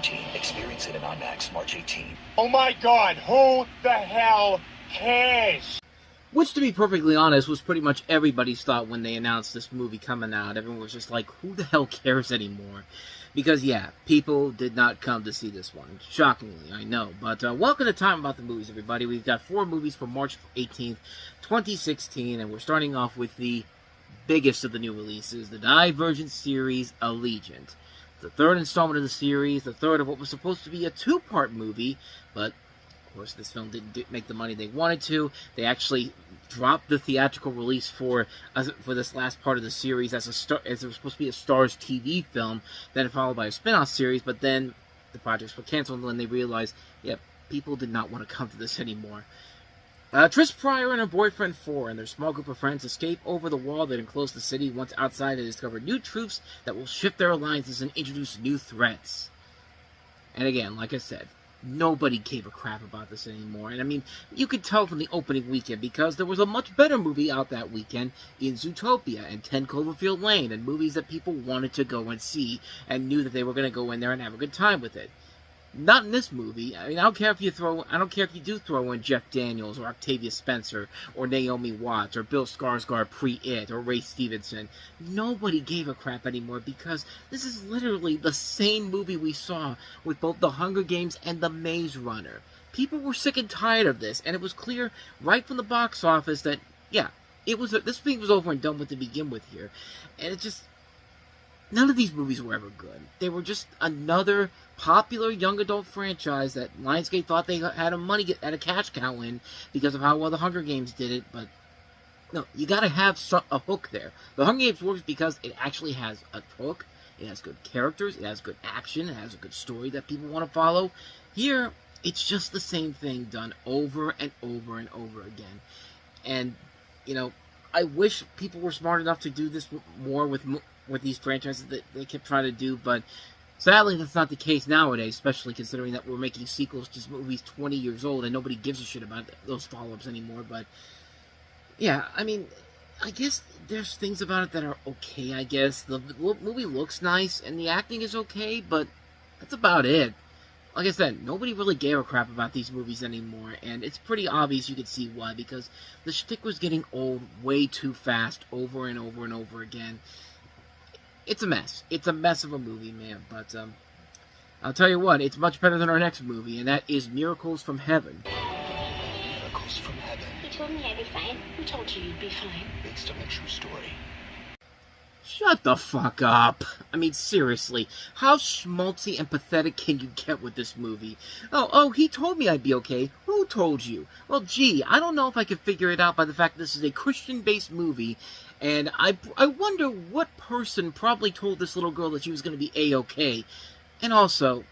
13. Experience it in IMAX March 18. Oh my God, who the hell cares? Which, to be perfectly honest, was pretty much everybody's thought when they announced this movie coming out. Everyone was just like, who the hell cares anymore? Because, yeah, people did not come to see this one. Shockingly, I know. But welcome to Time About the Movies, everybody. We've got 4 movies for March 18th, 2016, and we're starting off with the biggest of the new releases, the Divergent series, Allegiant. The third installment of the series, the third of what was supposed to be a 2-part movie, but of course this film didn't make the money they wanted to. They actually dropped the theatrical release for this last part of the series as it was supposed to be a Starz TV film, then followed by a spin-off series, but then the projects were canceled when they realized, yep, people did not want to come to this anymore. Tris Pryor and her boyfriend 4 and their small group of friends escape over the wall that enclosed the city. Once outside, they discover new truths that will shift their alliances and introduce new threats. And again, like I said, nobody gave a crap about this anymore. And I mean, you could tell from the opening weekend, because there was a much better movie out that weekend in Zootopia and 10 Cloverfield Lane, and movies that people wanted to go and see and knew that they were going to go in there and have a good time with it. Not in this movie. I mean, I don't care if you do throw in Jeff Daniels or Octavia Spencer or Naomi Watts or Bill Skarsgård pre-It or Ray Stevenson. Nobody gave a crap anymore, because this is literally the same movie we saw with both The Hunger Games and The Maze Runner. People were sick and tired of this, and it was clear right from the box office that, yeah, this thing was over and done with to begin with here. And it just... none of these movies were ever good. They were just another popular young adult franchise that Lionsgate thought they had a cash cow in because of how well The Hunger Games did it, but no, you gotta have a hook there. The Hunger Games works because it actually has a hook, it has good characters, it has good action, it has a good story that people want to follow. Here, it's just the same thing done over and over and over again. And, you know, I wish people were smart enough to do this more with these franchises that they kept trying to do, but sadly that's not the case nowadays, especially considering that we're making sequels to movies 20 years old and nobody gives a shit about those follow-ups anymore. But yeah, I mean, I guess there's things about it that are okay, I guess. The movie looks nice and the acting is okay, but that's about it. Like I said, nobody really gave a crap about these movies anymore, and it's pretty obvious you could see why, because the shtick was getting old way too fast over and over and over again. It's a mess. It's a mess of a movie, man. But I'll tell you what, it's much better than our next movie, and that is Miracles from Heaven. Miracles from Heaven. You told me I'd be fine. Who told you you'd be fine? Based on a true story. Shut the fuck up. I mean, seriously, how schmaltzy and pathetic can you get with this movie? Oh, he told me I'd be okay. Who told you? Well, gee, I don't know if I could figure it out by the fact that this is a Christian-based movie, and I wonder what person probably told this little girl that she was going to be A-okay. And also,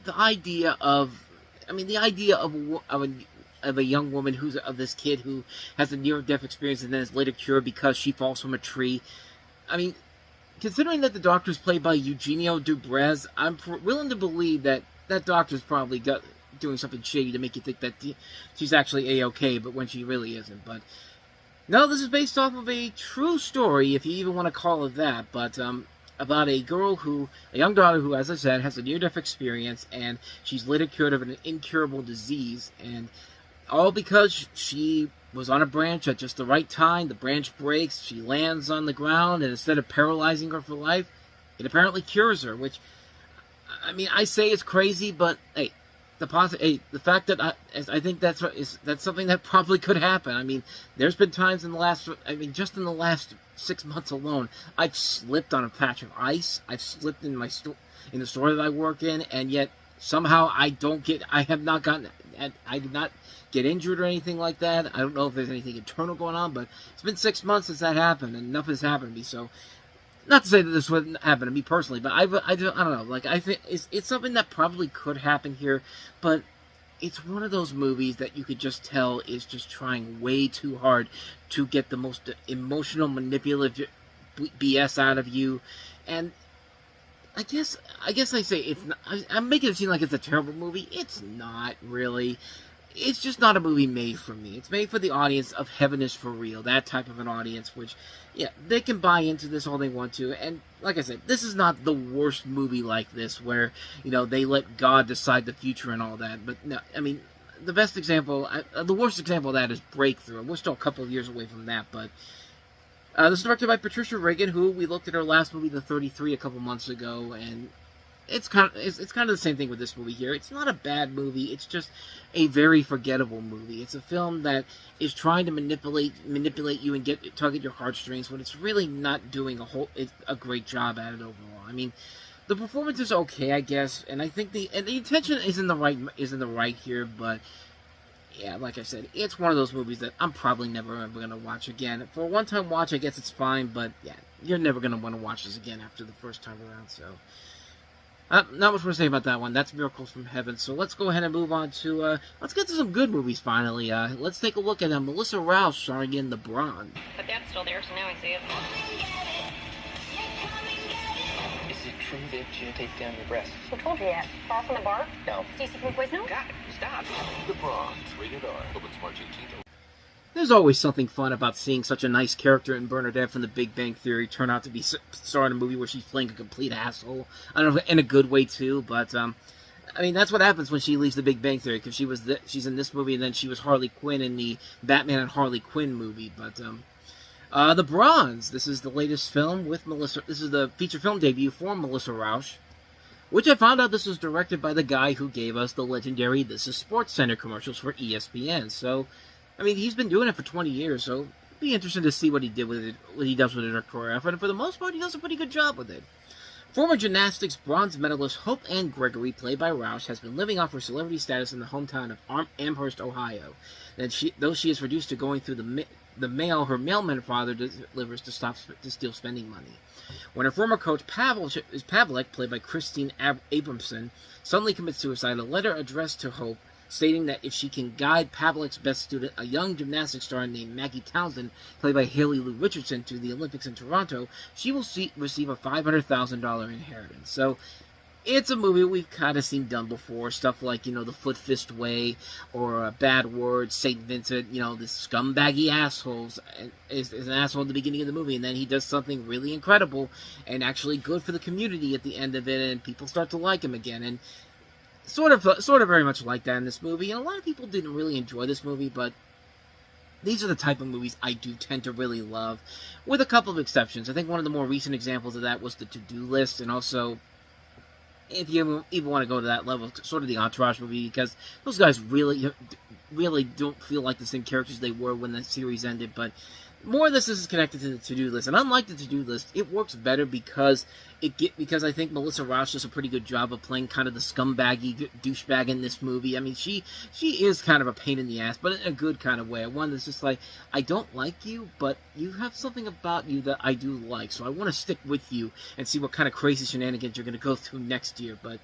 the idea of a young woman of this kid who has a near-death experience and then is later cured because she falls from a tree. I mean, considering that the doctor's played by Eugenio Dubrez, I'm willing to believe that that doctor's probably doing something shady to make you think that she's actually A-okay, but when she really isn't. But no, this is based off of a true story, if you even want to call it that, but about a young daughter who, as I said, has a near-death experience, and she's later cured of an incurable disease, and all because she was on a branch at just the right time. The branch breaks, she lands on the ground, and instead of paralyzing her for life, it apparently cures her, which, I mean, I say it's crazy, but hey, the fact that I think that's something that probably could happen. I mean, there's been times just in the last 6 months alone, I've slipped on a patch of ice, I've slipped in in the store that I work in, and yet somehow I did not get injured or anything like that. I don't know if there's anything internal going on, but it's been 6 months since that happened, and enough has happened to me. So, not to say that this wouldn't happen to me personally, but I don't know. Like, I think it's something that probably could happen here, but it's one of those movies that you could just tell is just trying way too hard to get the most emotional, manipulative BS out of you, and I guess I say it's not, I'm making it seem like it's a terrible movie. It's not really. It's just not a movie made for me. It's made for the audience of Heaven is for Real, that type of an audience, which, yeah, they can buy into this all they want to, and like I said, this is not the worst movie like this, where, they let God decide the future and all that. But no, I mean, the worst example of that is Breakthrough. We're still a couple of years away from that, but this is directed by Patricia Regan, who we looked at her last movie, The 33, a couple months ago, and it's kind of the same thing with this movie here. It's not a bad movie. It's just a very forgettable movie. It's a film that is trying to manipulate you and tug at your heartstrings, but it's really not doing a great job at it overall. I mean, the performance is okay, I guess, and I think the intention is in the right here, but yeah, like I said, it's one of those movies that I'm probably never ever going to watch again. For a one-time watch, I guess it's fine, but yeah, you're never going to want to watch this again after the first time around, so not much more to say about that one. That's Miracles from Heaven. So let's go ahead and move on to, let's get to some good movies finally. Let's take a look at Melissa Rauch starring in The Brawn. But Dad's still there, so now I see it. Is it true that you taped down your breasts? Who told you that? Far from the bar? No. Stacy from Quiznos? God, stop. The Bronze, rated R, opens March 18th. There's always something fun about seeing such a nice character in Bernadette from The Big Bang Theory turn out to be starring in a movie where she's playing a complete asshole. I don't know, in a good way too, but I mean, that's what happens when she leaves The Big Bang Theory, because she's in this movie, and then she was Harley Quinn in the Batman and Harley Quinn movie. But The Bronze, this is the latest film with Melissa. This is the feature film debut for Melissa Rauch, which I found out this was directed by the guy who gave us the legendary This Is Sports Center commercials for ESPN. So, I mean, he's been doing it for 20 years, so it'd be interesting to see what he does with it, directorial effort, and for the most part, he does a pretty good job with it. Former gymnastics bronze medalist Hope Ann Gregory, played by Rauch, has been living off her celebrity status in the hometown of Amherst, Ohio. Though she is reduced to going through the mail her mailman father delivers to steal spending money. When her former coach Pavlik, played by Christine Abramson, suddenly commits suicide, a letter addressed to Hope stating that if she can guide Pavlik's best student, a young gymnastics star named Maggie Townsend, played by Haley Lou Richardson, to the Olympics in Toronto, she will receive a $500,000 inheritance. So, it's a movie we've kind of seen done before. Stuff like, the Foot Fist Way, or Bad Words, St. Vincent, this scumbaggy assholes is an asshole at the beginning of the movie, and then he does something really incredible and actually good for the community at the end of it, and people start to like him again, and sort of very much like that in this movie. And a lot of people didn't really enjoy this movie, but these are the type of movies I do tend to really love, with a couple of exceptions. I think one of the more recent examples of that was the To-Do List, and also, if you even want to go to that level, sort of the Entourage movie, because those guys really don't feel like the same characters they were when the series ended. But more of this is connected to the To-Do List, and unlike the To-Do List, it works better because I think Melissa Rauch does a pretty good job of playing kind of the scumbaggy douchebag in this movie. I mean, she is kind of a pain in the ass, but in a good kind of way. One that's just like, I don't like you, but you have something about you that I do like, so I want to stick with you and see what kind of crazy shenanigans you're going to go through next year. But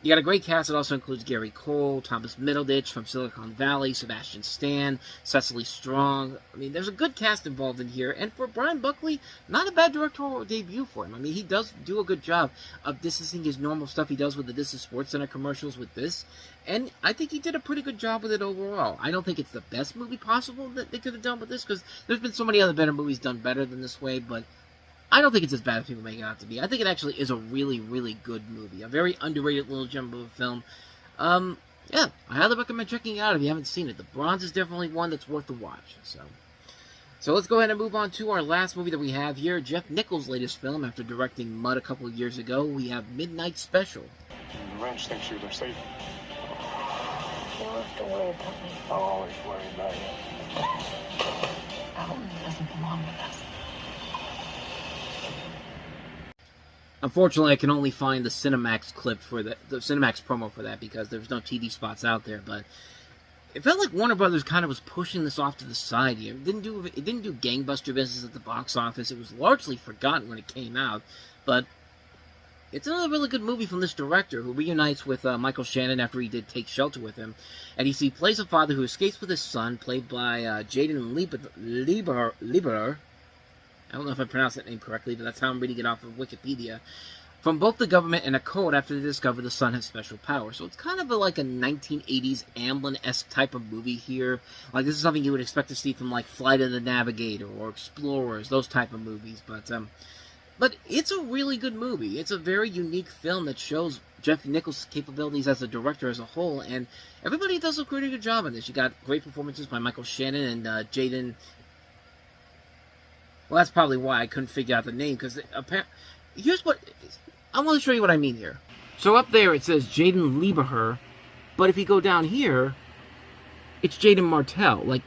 you got a great cast. It also includes Gary Cole, Thomas Middleditch from Silicon Valley, Sebastian Stan, Cecily Strong. I mean, there's a good cast involved in here. And for Brian Buckley, not a bad directorial debut for him. I mean, he does do a good job of distancing his normal stuff he does with the This Is Sports Center commercials with this. And I think he did a pretty good job with it overall. I don't think it's the best movie possible that they could have done with this, because there's been so many other better movies done better than this way, but I don't think it's as bad as people make it out to be. I think it actually is a really, really good movie. A very underrated little gem of a film. Yeah, I highly recommend checking it out if you haven't seen it. The Bronze is definitely one that's worth the watch. So let's go ahead and move on to our last movie that we have here. Jeff Nichols' latest film, after directing Mud a couple of years ago. We have Midnight Special. The ranch thinks you're their safe. You don't have to worry about me. I'll always worry about you. Alton doesn't belong with us. Unfortunately, I can only find the Cinemax clip for the Cinemax promo for that, because there's no TV spots out there. But it felt like Warner Brothers kind of was pushing this off to the side here. It didn't do gangbuster business at the box office. It was largely forgotten when it came out. But it's another really good movie from this director, who reunites with Michael Shannon after he did Take Shelter with him. And he plays a father who escapes with his son, played by Jaden Lieberer. I don't know if I pronounced that name correctly, but that's how I'm reading it off of Wikipedia. From both the government and a cult after they discover the son has special powers. So it's kind of like a 1980s Amblin-esque type of movie here. Like, this is something you would expect to see from, like, Flight of the Navigator or Explorers, those type of movies. But But it's a really good movie. It's a very unique film that shows Jeff Nichols' capabilities as a director as a whole, and everybody does a pretty good job on this. You got great performances by Michael Shannon and Jaden. Well, that's probably why I couldn't figure out the name, because here's what I want to show you what I mean here. So up there it says Jaden Lieberher, but if you go down here, it's Jaden Martell. Like,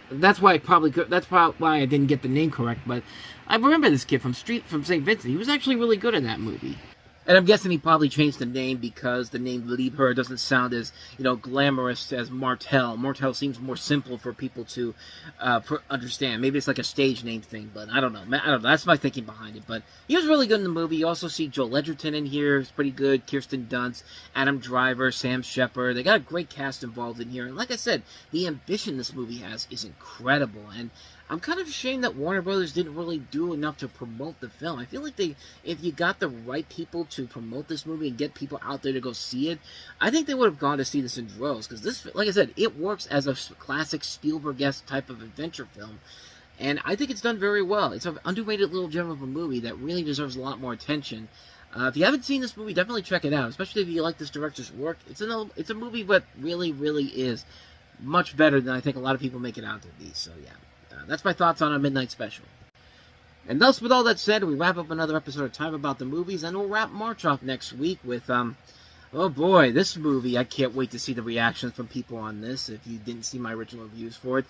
that's why why I didn't get the name correct. But I remember this kid from St. Vincent. He was actually really good in that movie. And I'm guessing he probably changed the name because the name Liebherr doesn't sound as, glamorous as Martell. Martell seems more simple for people to understand. Maybe it's like a stage name thing, but I don't know. That's my thinking behind it. But he was really good in the movie. You also see Joel Edgerton in here. It's pretty good. Kirsten Dunst, Adam Driver, Sam Shepard. They got a great cast involved in here. And like I said, the ambition this movie has is incredible. And I'm kind of ashamed that Warner Brothers didn't really do enough to promote the film. I feel like if you got the right people to promote this movie and get people out there to go see it, I think they would have gone to see this in droves. Because this, like I said, it works as a classic Spielberg-esque type of adventure film. And I think it's done very well. It's an underrated little gem of a movie that really deserves a lot more attention. If you haven't seen this movie, definitely check it out. Especially if you like this director's work. It's a movie that really, really is much better than I think a lot of people make it out to be. So, yeah. That's my thoughts on a midnight special. And thus, with all that said, we wrap up another episode of Time About the Movies, and we'll wrap March off next week with, oh boy, this movie, I can't wait to see the reactions from people on this, if you didn't see my original reviews for it.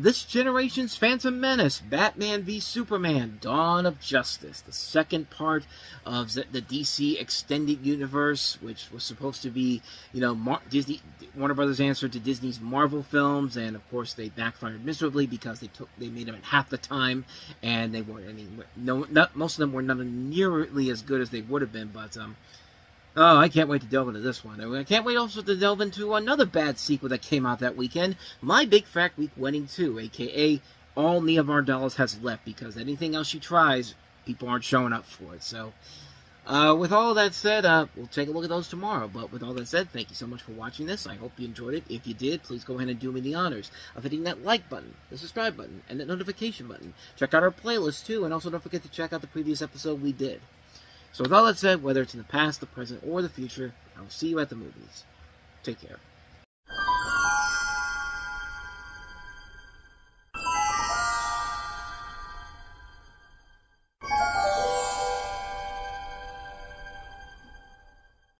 This generation's Phantom Menace, Batman v Superman, Dawn of Justice, the second part of the DC Extended Universe, which was supposed to be, Warner Brothers' answer to Disney's Marvel films, and of course they backfired miserably because they made them in half the time, and they weren't most of them were not nearly as good as they would have been, but, oh, I can't wait to delve into this one. I can't wait also to delve into another bad sequel that came out that weekend, My Big Fat Week Wedding 2, a.k.a. all Nia Vardalos has left, because anything else she tries, people aren't showing up for it. So, with all that said, we'll take a look at those tomorrow. But with all that said, thank you so much for watching this. I hope you enjoyed it. If you did, please go ahead and do me the honors of hitting that like button, the subscribe button, and the notification button. Check out our playlist, too, and also don't forget to check out the previous episode we did. So with all that said, whether it's in the past, the present, or the future, I will see you at the movies. Take care.